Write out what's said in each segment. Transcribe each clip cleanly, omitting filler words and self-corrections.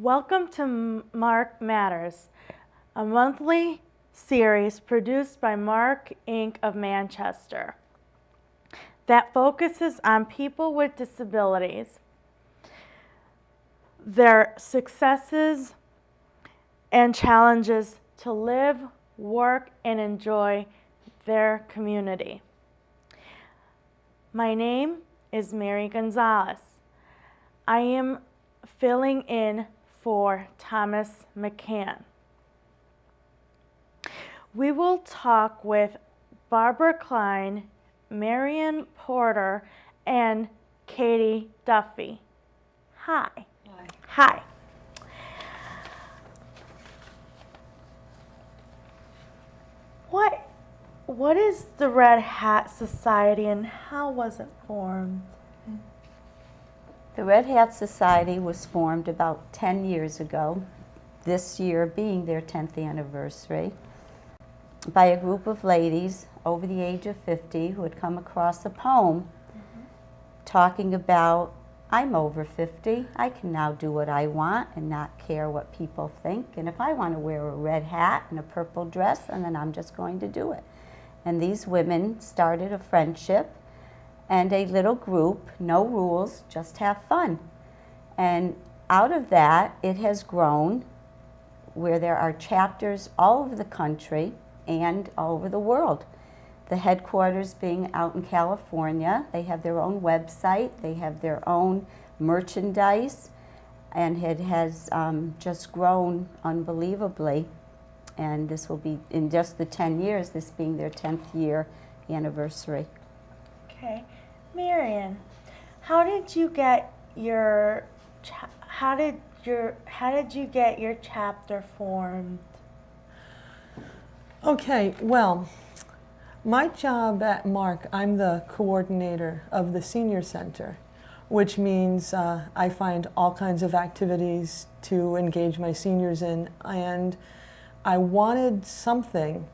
Welcome to MARC Matters, a monthly series produced by MARC Inc. of Manchester that focuses on people with disabilities, their successes and challenges to live, work, and enjoy their community. My name is Mary Gonzalez. I am filling in for Thomas McCann. We will talk with Barbara Klein, Marion Porter, and Katie Duffy. Hi. Hi. Hi. What is the Red Hat Society and how was it formed? The Red Hat Society was formed about 10 years ago, this year being their 10th anniversary, by a group of ladies over the age of 50 who had come across a poem talking about, I'm over 50, I can now do what I want and not care what people think, and if I want to wear a red hat and a purple dress, and then I'm just going to do it. And these women started a friendship and a little group, no rules, just have fun. And out of that, it has grown where there are chapters all over the country and all over the world. The headquarters being out in California, they have their own website, they have their own merchandise, and it has just grown unbelievably. And this will be, in just the 10 years, this being their 10th year anniversary. Okay. Marion, how did you get your chapter formed? Okay, well, my job at MARC, I'm the coordinator of the senior center, which means I find all kinds of activities to engage my seniors in, and I wanted something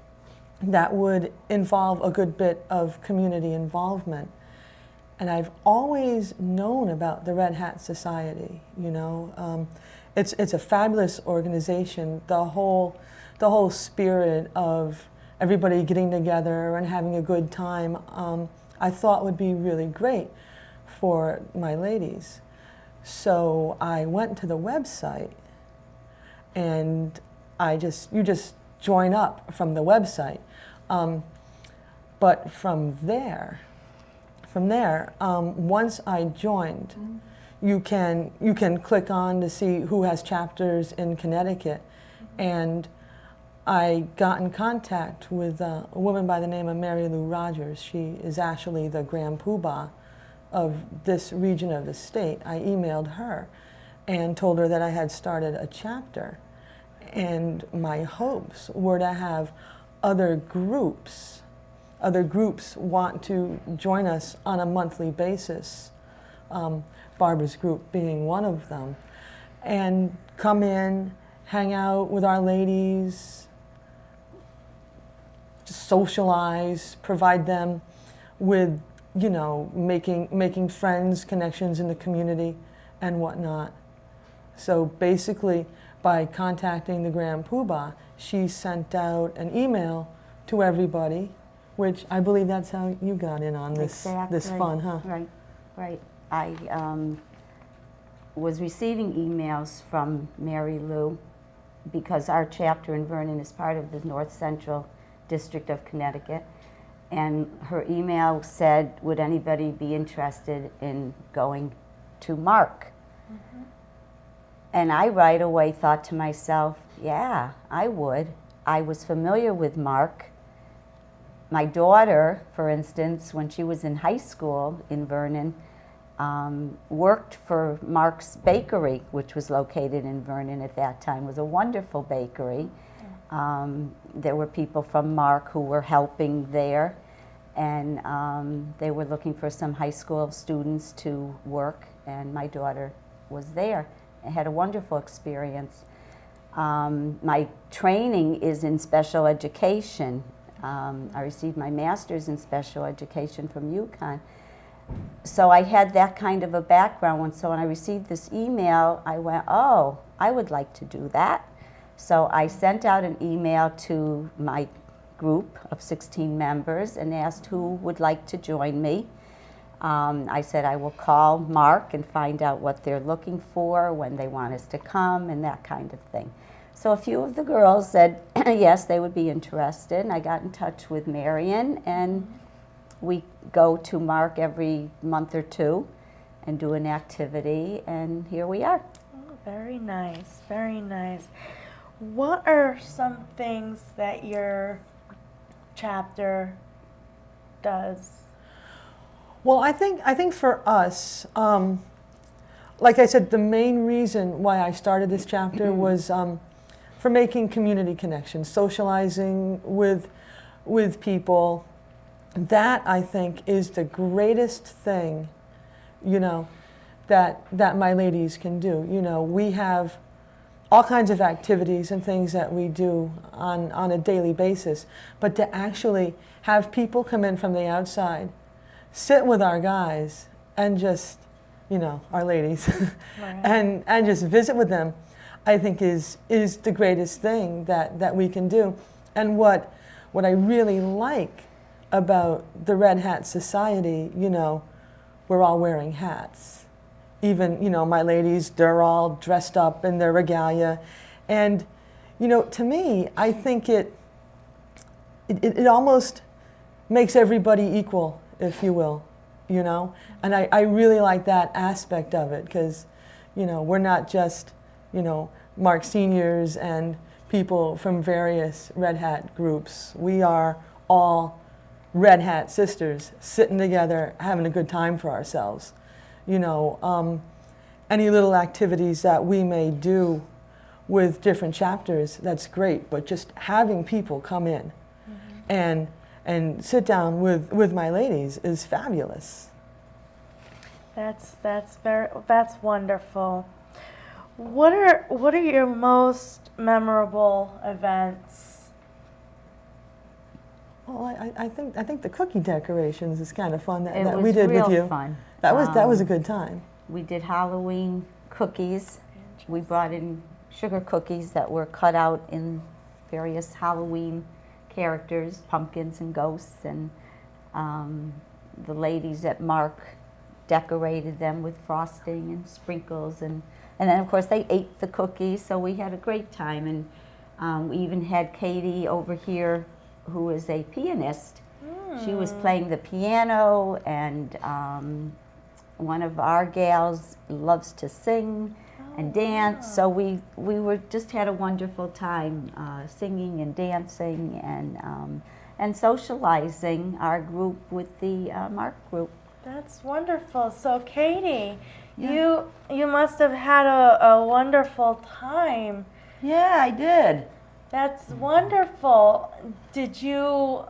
that would involve a good bit of community involvement. And I've always known about the Red Hat Society, you know. It's a fabulous organization. The whole spirit of everybody getting together and having a good time, I thought would be really great for my ladies. So I went to the website, and you just join up from the website. But from there, once I joined, you can click on to see who has chapters in Connecticut, and I got in contact with a woman by the name of Mary Lou Rogers. She is actually the Grand Poobah of this region of the state. I emailed her and told her that I had started a chapter, and my hopes were to have other groups want to join us on a monthly basis, Barbara's group being one of them, and come in, hang out with our ladies, just socialize, provide them with, you know, making friends, connections in the community and whatnot. So basically, by contacting the Grand Poobah, she sent out an email to everybody, which I believe that's how you got in on this, Exactly. this fun, huh? Right. I was receiving emails from Mary Lou because our chapter in Vernon is part of the North Central District of Connecticut. And her email said, would anybody be interested in going to MARC? And I right away thought to myself, yeah, I would. I was familiar with MARC. My daughter, for instance, when she was in high school in Vernon, worked for MARC's bakery, which was located in Vernon at that time. It was a wonderful bakery. There were people from MARC who were helping there, and they were looking for some high school students to work, and my daughter was there. I had a wonderful experience. My training is in special education. I received my master's in special education from UConn. So I had that kind of a background, and so when I received this email, I went, oh, I would like to do that. So I sent out an email to my group of 16 members and asked who would like to join me. I said I will call MARC and find out what they're looking for, when they want us to come, and that kind of thing. So a few of the girls said yes, they would be interested. And I got in touch with Marion, and we go to MARC every month or two and do an activity, and here we are. Oh, very nice, very nice. What are some things that your chapter does? Well, I think for us, like I said, the main reason why I started this chapter was for making community connections, socializing with people. That, I think, is the greatest thing, that my ladies can do. We have all kinds of activities and things that we do on a daily basis, but to actually have people come in from the outside, sit with our guys, and just, our ladies, Right. and just visit with them, I think is the greatest thing that we can do. And what I really like about the Red Hat Society, we're all wearing hats. Even, my ladies, they're all dressed up in their regalia. And, to me, I think it almost makes everybody equal, if you will, And I really like that aspect of it because, we're not just, MARC seniors and people from various Red Hat groups. We are all Red Hat sisters sitting together having a good time for ourselves. Any little activities that we may do with different chapters, that's great, but just having people come in and sit down with my ladies is fabulous. That's wonderful. What are your most memorable events? Well, I think the cookie decorations is kind of fun that It we was did real with you. fun. That was a good time. We did Halloween cookies. We brought in sugar cookies that were cut out in various Halloween characters, pumpkins and ghosts, and the ladies at MARC decorated them with frosting and sprinkles, and then of course they ate the cookies, so we had a great time. And we even had Katie over here, who is a pianist. She was playing the piano, and one of our gals loves to sing and dance, so we were just had a wonderful time singing and dancing and socializing our group with the MARC group. That's wonderful. So Katie, Yeah. you must have had a wonderful time. Yeah, I did. That's wonderful. Did you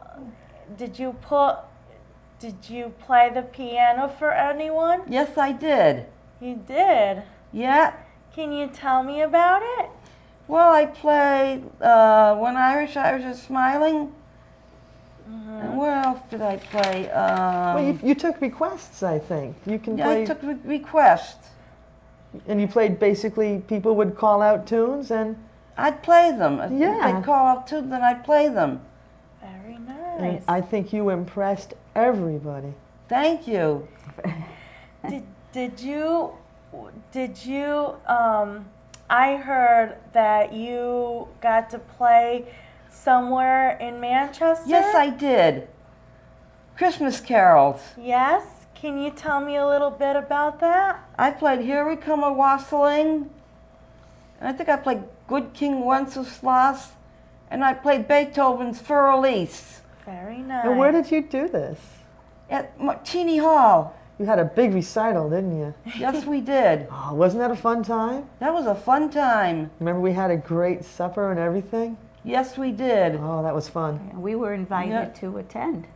play the piano for anyone? Yes, I did. You did. Yeah. Can you tell me about it? Well, I played When Irish Are Smiling. And what else did I play? Well, you took requests, I think. You can yeah, play, I took requests. and you played basically. People would call out tunes, and I'd play them. Yeah. They'd call out to then I'd play them. Very and nice. I think you impressed everybody. Thank you. Did you I heard that you got to play somewhere in Manchester? Yes, I did. Christmas carols. Yes? Can you tell me a little bit about that? I played Here We Come a Wassailing. And I think I played Good King Wenceslas. And I played Beethoven's Für Elise Very nice. And where did you do this? at Martini Hall. You had a big recital, didn't you? Yes, we did. Oh, wasn't that a fun time? That was a fun time. Remember we had a great supper and everything? Yes, we did. Oh, that was fun. We were invited Yeah. to attend.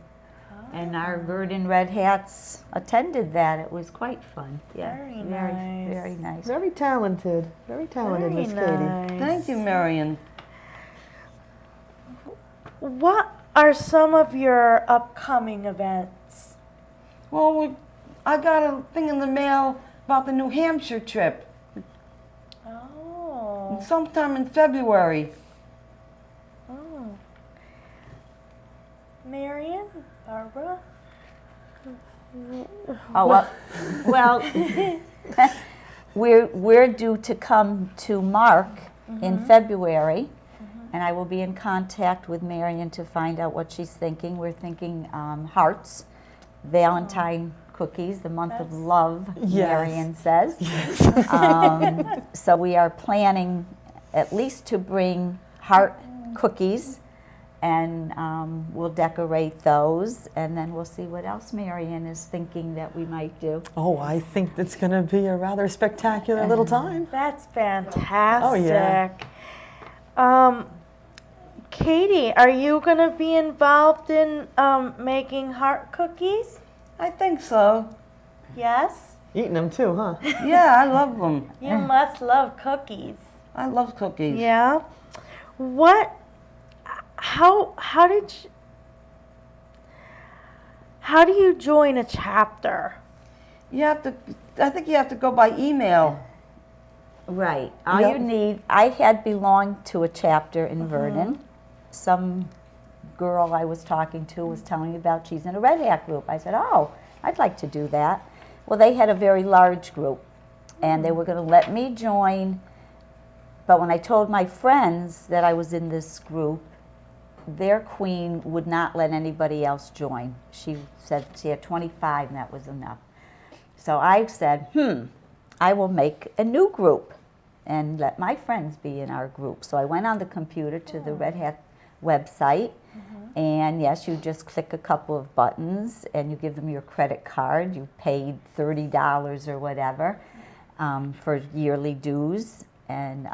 And our Verdon Red Hats attended that. It was quite fun. Yeah, Very very, nice. very nice. Very talented, Very Miss Katie. nice. Thank you, Marion. What are some of your upcoming events? Well, I got a thing in the mail about the New Hampshire trip. Oh. sometime in February. Oh. Marion, Barbara. Oh, well, we're due to come to MARC in February, and I will be in contact with Marion to find out what she's thinking. We're thinking hearts, Valentine cookies, the month of love, Yes. Marion says. So we are planning at least to bring heart cookies, and we'll decorate those, and then we'll see what else Marion is thinking that we might do. Oh, I think it's going to be a rather spectacular little time. That's fantastic. Oh, yeah. Katie, are you going to be involved in making heart cookies? I think so. Yes? Eating them too, huh? Yeah, I love them. You must love cookies. I love cookies. Yeah. How do you join a chapter? I think you have to go by email. Right. All Yep. you need, I had belonged to a chapter in Vernon. Some girl I was talking to was telling me about she's in a Red Hat group. I said, oh, I'd like to do that. Well, they had a very large group, and they were going to let me join. But when I told my friends that I was in this group, their queen would not let anybody else join. She said she had 25 and that was enough. So I said, I will make a new group and let my friends be in our group. So I went on the computer to the Red Hat website, and yes, you just click a couple of buttons and you give them your credit card. You paid $30 or whatever for yearly dues, and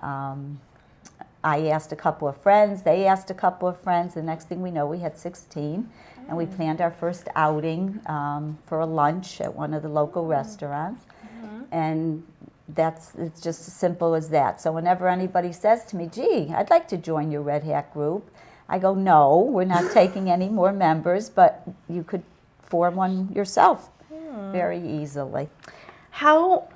I asked a couple of friends, they asked a couple of friends. The next thing we know, we had 16, and we planned our first outing for a lunch at one of the local restaurants. And it's just as simple as that. So whenever anybody says to me, gee, I'd like to join your Red Hat group, I go, no, we're not taking any more members, but you could form one yourself very easily. How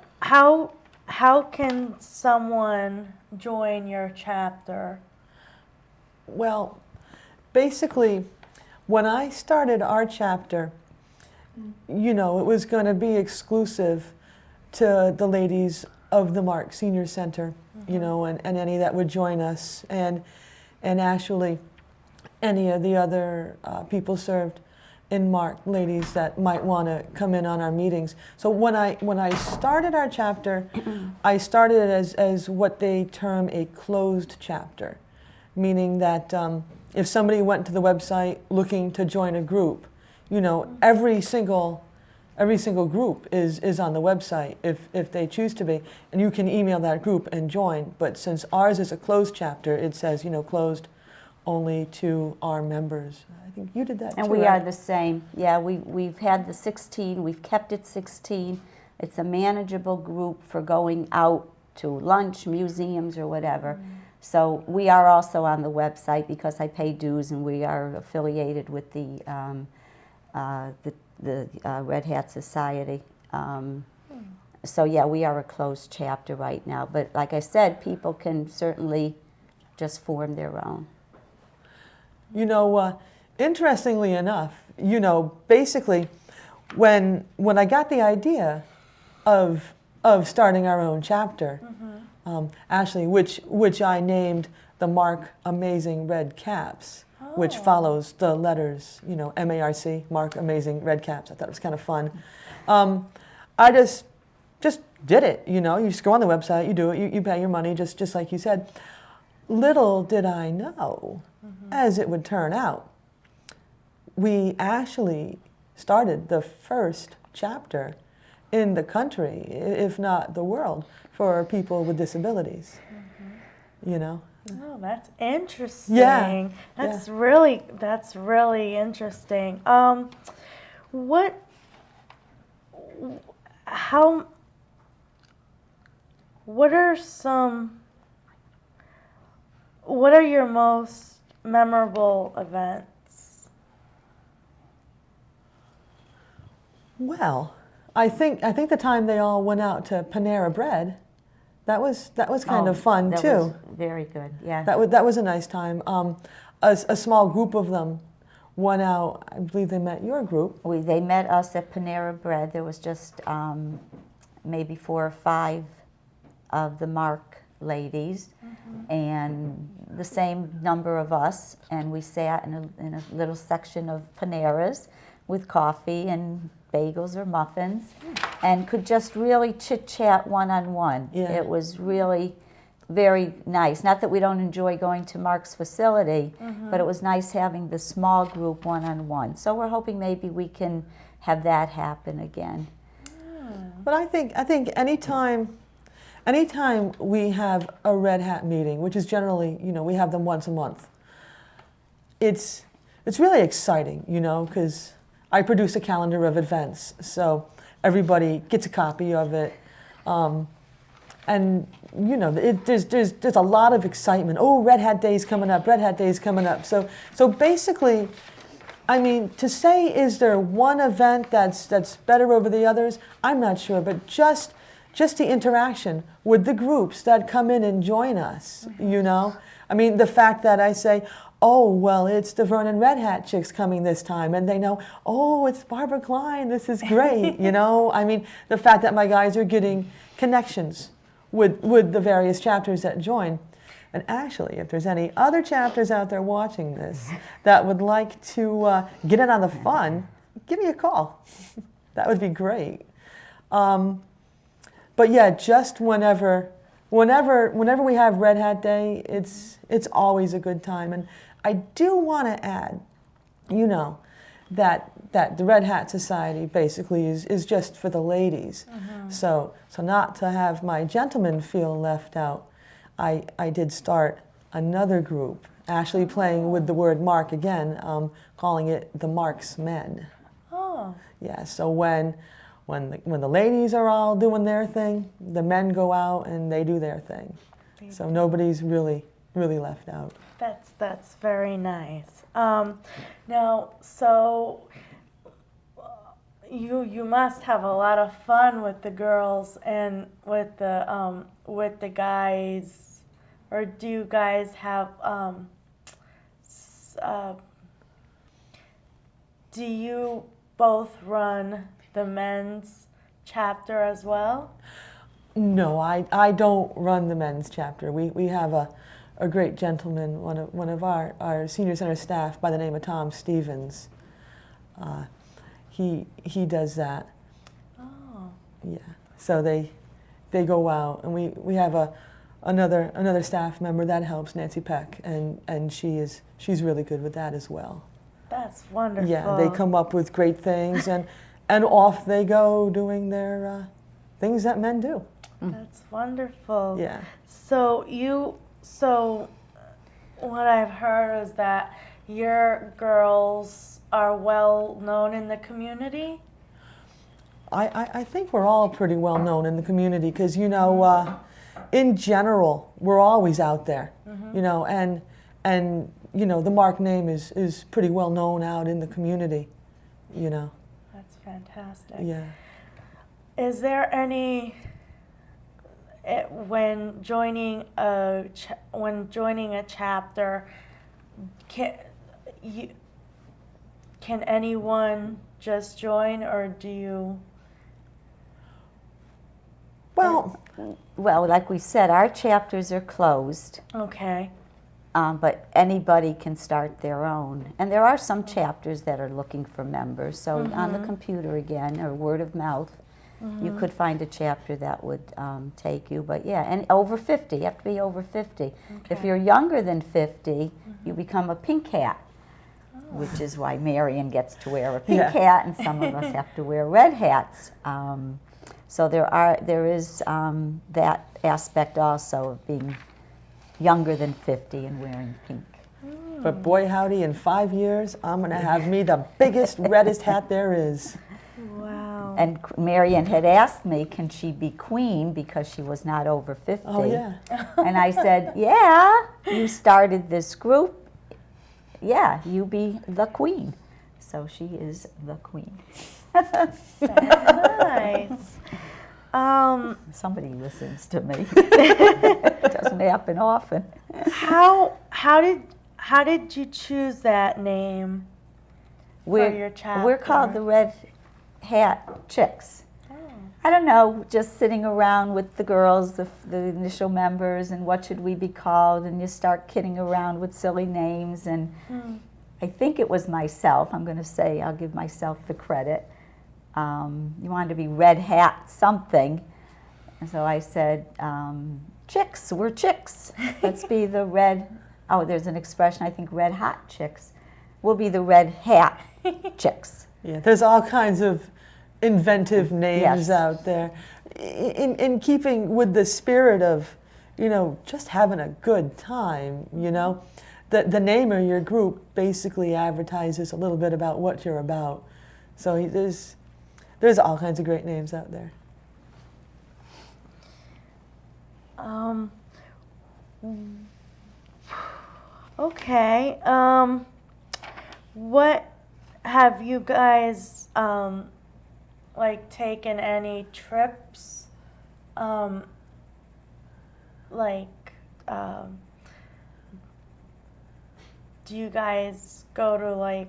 can someone join your chapter? Well, basically, when I started our chapter, you know, it was going to be exclusive to the ladies of the MARC Senior Center, you know, and any that would join us, and actually any of the other people served in MARC, ladies that might want to come in on our meetings. So when I started our chapter, I started it as what they term a closed chapter, meaning that if somebody went to the website looking to join a group, you know, every single group is on the website if they choose to be, and you can email that group and join. But since ours is a closed chapter, it says, you know, closed only to our members. I think you did that And too, we right? are the same. Yeah, we've had the 16, we've kept it 16. It's a manageable group for going out to lunch, museums, or whatever. So we are also on the website because I pay dues, and we are affiliated with the Red Hat Society. So yeah, we are a closed chapter right now. But like I said, people can certainly just form their own. You know, interestingly enough, you know, basically, when I got the idea of starting our own chapter, Ashley, which I named the MARC Amazing Red Caps, which follows the letters, you know, MARC, MARC Amazing Red Caps. I thought it was kind of fun. I just did it, you know. You just go on the website, you do it, you pay your money, just like you said. Little did I know, as it would turn out, we actually started the first chapter in the country, if not the world, for people with disabilities. You know. Oh, that's interesting. Yeah. That's really interesting. What are your most memorable events? Well, I think the time they all went out to Panera Bread That was kind of fun that too. was very good, yeah. That was a nice time. A small group of them went out. I believe they met your group. They met us at Panera Bread. There was just maybe 4 or 5 of the MARC ladies, and the same number of us, and we sat in a little section of Paneras with coffee and bagels or muffins, and could just really chit-chat one-on-one. Yeah. It was really very nice. Not that we don't enjoy going to MARC's facility, but it was nice having the small group one-on-one. So we're hoping maybe we can have that happen again. But I think anytime we have a Red Hat meeting, which is generally, we have them once a month, it's really exciting, because I produce a calendar of events, so everybody gets a copy of it, and there's a lot of excitement. Oh, Red Hat Day's coming up. Red Hat Day's coming up. So basically, I mean, to say is there one event that's better over the others, I'm not sure, but just the interaction with the groups that come in and join us, I mean, the fact that I say, oh, well, it's the Vernon Red Hat chicks coming this time, and they know, oh, it's Barbara Klein, this is great, I mean, the fact that my guys are getting connections with the various chapters that join. And actually, if there's any other chapters out there watching this that would like to get in on the fun, give me a call. That would be great. But yeah, just whenever we have Red Hat Day, it's always a good time. And I do want to add, that the Red Hat Society basically is just for the ladies. So not to have my gentlemen feel left out, I did start another group, actually playing with the word MARC again, calling it the MARC's Men. Oh. Yeah, so when the ladies are all doing their thing, the men go out and they do their thing. So nobody's really left out. That's very nice. Now, so you must have a lot of fun with the girls and with the guys, or do you guys have do you both run the men's chapter as well? No, I don't run the men's chapter. We have a great gentleman, one of our senior center staff by the name of Tom Stevens. He does that. Oh. Yeah. So they go out, and we have another staff member that helps, Nancy Peck, and she's really good with that as well. That's wonderful. Yeah, they come up with great things, and off they go doing their things that men do. That's wonderful. Yeah. So what I've heard is that your girls are well known in the community? I think we're all pretty well known in the community because, in general, we're always out there, and the MARC name is pretty well known out in the community, That's fantastic. Yeah. Is there any, when joining a chapter, can anyone just join, or do you? Well, like we said, our chapters are closed, Okay. but anybody can start their own. And there are some chapters that are looking for members. So on the computer again, or word of mouth, you could find a chapter that would take you. But yeah, and over 50, you have to be over 50. If Okay. you're younger than 50, you become a pink hat, which is why Marion gets to wear a pink hat, and some of us have to wear red hats. So there is that aspect also of being younger than 50 and wearing pink. but boy howdy, in 5 years, I'm going to have me the biggest, reddest hat there is. Wow. And Marion had asked me, can she be queen because she was not over 50? Oh, yeah. And I said, yeah, you started this group. Yeah, you be the queen. So she is the queen. Nice. Somebody listens to me. It doesn't happen often. How did you choose that name for your chapter? We're called the Red Hat Chicks. I don't know, just sitting around with the girls, the initial members, and what should we be called, and you start kidding around with silly names, and I think it was myself, I'm going to say, I'll give myself the credit. You wanted to be Red Hat something, and so I said, chicks, we're chicks. Let's be the there's an expression, I think, Red Hot Chicks. We'll be the Red Hat Chicks. Yeah, there's all kinds of inventive names Yes. out there. In keeping with the spirit of, just having a good time, The name of your group basically advertises a little bit about what you're about. So there's all kinds of great names out there. Okay. What have you guys taken any trips? Do you guys go to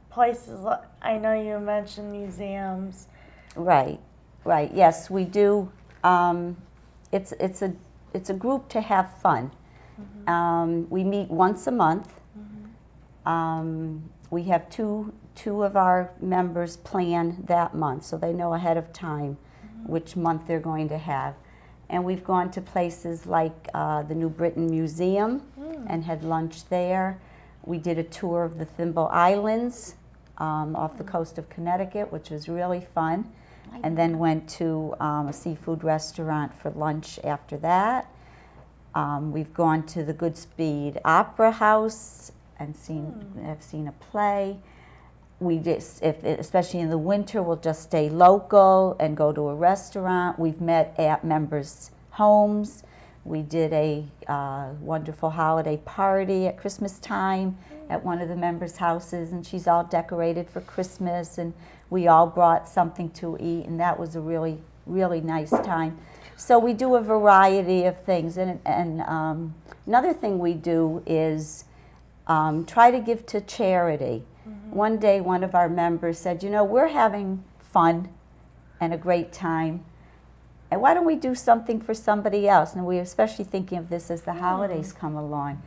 places? I know you mentioned museums. Right. Yes, we do. It's a group to have fun. We meet once a month. We have two of our members plan that month, so they know ahead of time which month they're going to have. And we've gone to places like the New Britain Museum and had lunch there. We did a tour of the Thimble Islands off the coast of Connecticut, which was really fun. And then went to a seafood restaurant for lunch after that. We've gone to the Goodspeed Opera House and have seen a play. We just, especially in the winter, we'll just stay local and go to a restaurant. We've met at members' homes. We did a wonderful holiday party at Christmas time at one of the members' houses, and she's all decorated for Christmas, and we all brought something to eat, and that was a really, really nice time. So we do a variety of things, and another thing we do is try to give to charity. One day, one of our members said, we're having fun and a great time, and why don't we do something for somebody else? And we're especially thinking of this as the holidays come along.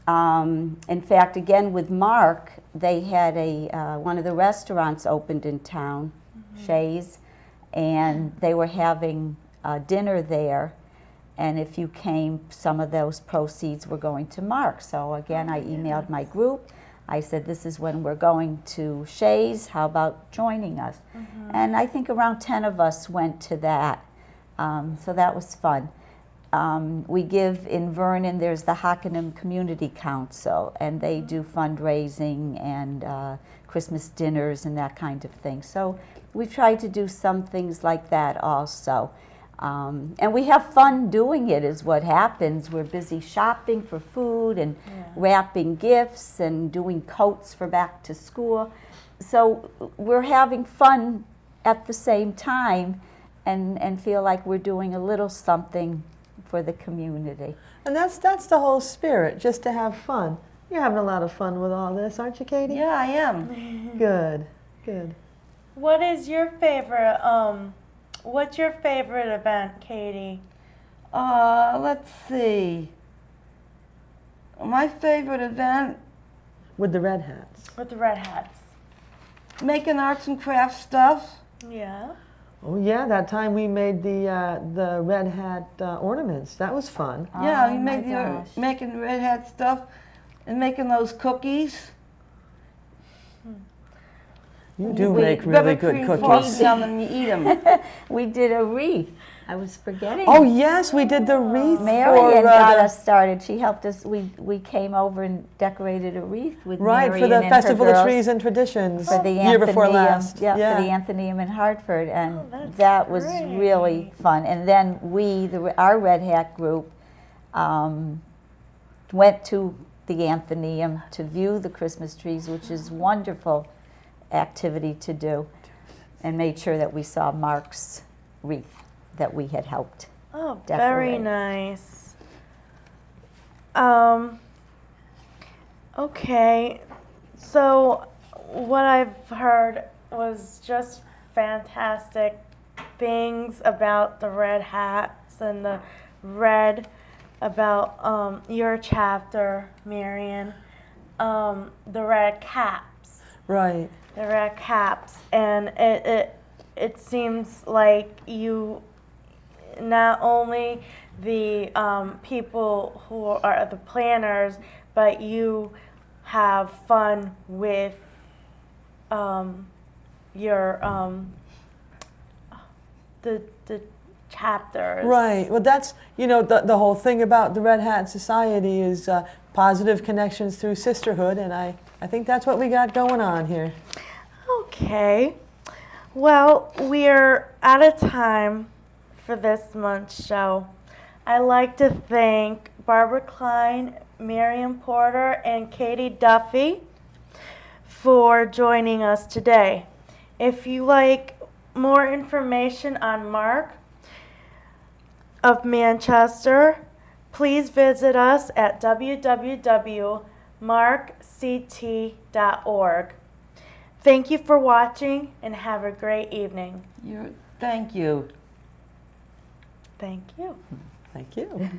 In fact, again, with MARC, they had one of the restaurants opened in town, Shays, and they were having dinner there. And if you came, some of those proceeds were going to MARC. So again, I emailed my group. I said, this is when we're going to Shays. How about joining us? And I think around 10 of us went to that. So that was fun. We give in Vernon, there's the Hockenham Community Council, and they do fundraising and Christmas dinners and that kind of thing. So we try to do some things like that also. And we have fun doing it is what happens. We're busy shopping for food and wrapping gifts and doing coats for back to school. So we're having fun at the same time and feel like we're doing a little something for the community. And that's the whole spirit, just to have fun. You're having a lot of fun with all this, aren't you, Katie? Yeah, I am. Good. What is your favorite? What's your favorite event, Katie? Let's see. My favorite event, With the Red Hats. With the Red Hats. making arts and crafts stuff. Yeah. Oh yeah, that time we made the Red Hat ornaments. That was fun. Yeah, Oh we my made gosh. making red hat stuff and making those cookies. You do We make really good cream cookies. falls down and you eat them. We did a wreath. I was forgetting. Oh yes, we did the wreath Marion for got the- us started. She helped us. We came over and decorated a wreath with right Marion for the and Festival her of girls Trees and Traditions for the year before Athenaeum. last. Yeah, for the Athenaeum in Hartford, and that's that was great. really fun. And then our Red Hat group went to the Athenaeum to view the Christmas trees, which is wonderful activity to do. and made sure that we saw Mark's wreath that we had helped. Oh, very Decorate. nice. Okay, so what I've heard was just fantastic things about the red hats and the red about your chapter, Marion. The red caps. Right. The red caps, and it seems like you not only the people who are the planners, but you have fun with your the chapters. Right. Well, that's, you know, the whole thing about the Red Hat Society is positive connections through sisterhood, and I think that's what we got going on here. Okay. Well, we're out of time for this month's show. I'd like to thank Barbara Klein, Marion Porter, and Katie Duffy for joining us today. If you like more information on MARC of Manchester, please visit us at www.marcct.org. Thank you for watching and have a great evening. Thank you. Thank you. Thank you.